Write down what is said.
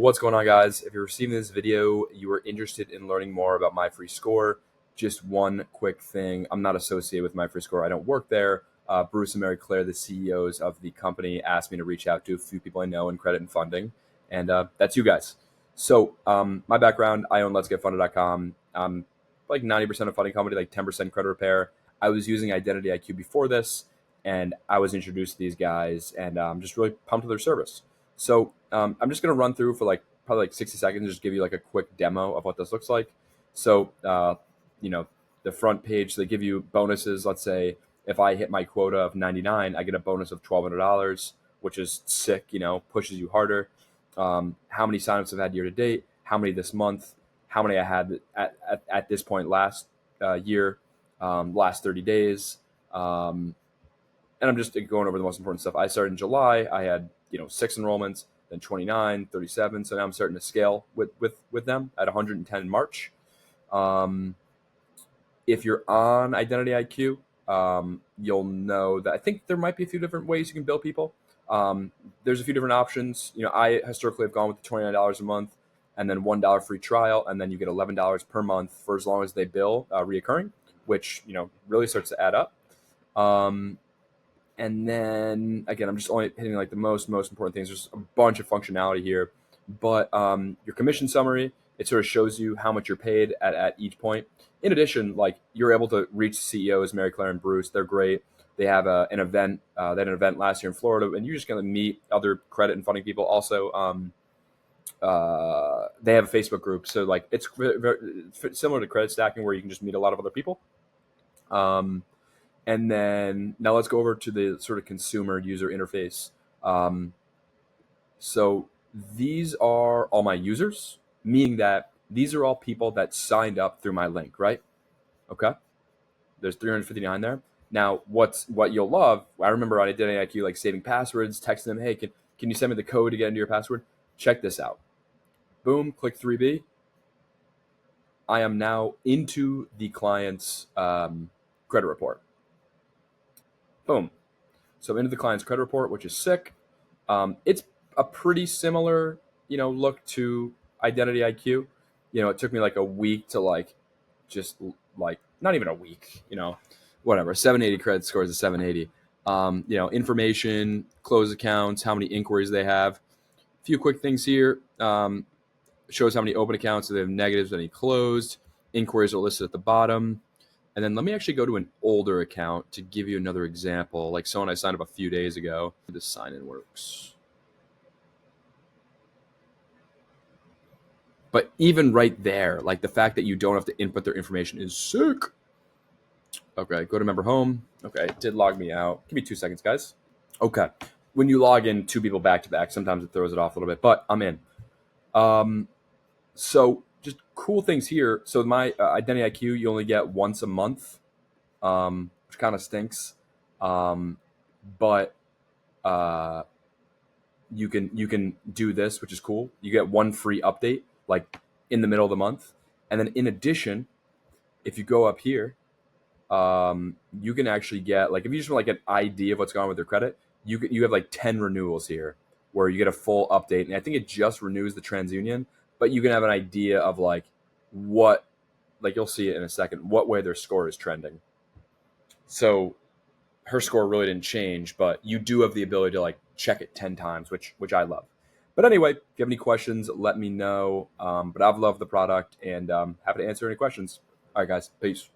What's going on, guys? If you're receiving this video, you are interested in learning more about MyFreeScore. Just one quick thing. I'm not associated with MyFreeScore. I don't work there. Bruce and Mary Claire, the CEOs of the company, asked me to reach out to a few people I know in credit and funding, and that's you guys. So my background, I own Let'sGetFunded.com. I'm like 90% a funding company, like 10% credit repair. I was using Identity IQ before this, and I was introduced to these guys, and I'm just really pumped with their service. So I'm just going to run through for probably 60 seconds, just give you like a quick demo of what this looks like. So, the front page, they give you bonuses. Let's say if I hit my quota of 99, I get a bonus of $1,200, which is sick, pushes you harder. How many signups I've had year to date, how many this month, how many I had at this point last year, last 30 days. And I'm just going over the most important stuff. I started in July. I had 6 enrollments, then 29, 37. So now I'm starting to scale with them at 110 in March. If you're on Identity IQ, you'll know that I think there might be a few different ways you can bill people. There's a few different options. I historically have gone with the $29 a month and then $1 free trial, and then you get $11 per month for as long as they bill reoccurring, which really starts to add up. And then again, I'm just only hitting like the most important things. There's a bunch of functionality here, but your commission summary, it sort of shows you how much you're paid at each point. In addition, like you're able to reach CEOs, Mary Claire and Bruce. They're great. They have an event. They had an event last year in Florida, and you're just going to meet other credit and funding people. Also, they have a Facebook group, so like it's very similar to credit stacking, where you can just meet a lot of other people. And then now let's go over to the sort of consumer user interface. So these are all my users, meaning that these are all people that signed up through my link, right? Okay. There's 359 there. Now, what you'll love, I remember on Identity IQ, like saving passwords, texting them, hey, can you send me the code to get into your password? Check this out. Boom, click 3B. I am now into the client's credit report. Boom. So into the client's credit report, which is sick. It's a pretty similar, look to Identity IQ. It took me like a week to just not even a week, whatever. 780 credit score is a 780. Information, closed accounts, how many inquiries they have. A few quick things here. Shows how many open accounts, so they have negatives, any closed. Inquiries are listed at the bottom. And then let me actually go to an older account to give you another example, like someone I signed up a few days ago. This sign-in works. But even right there, like the fact that you don't have to input their information is sick. Okay, go to member home. Okay, it did log me out. Give me 2 seconds, guys. Okay, when you log in 2 people back to back, sometimes it throws it off a little bit, but I'm in. So just cool things here. So my Identity IQ, you only get once a month, which kind of stinks. But you can do this, which is cool. You get one free update like in the middle of the month. And then in addition, if you go up here, you can actually get, like, if you just want like an idea of what's going on with your credit, you have like 10 renewals here where you get a full update. And I think it just renews the TransUnion, but you can have an idea of like what, like you'll see it in a second, what way their score is trending. So her score really didn't change, but you do have the ability to like check it 10 times, which I love. But anyway, if you have any questions, let me know. But I've loved the product and happy to answer any questions. All right, guys, peace.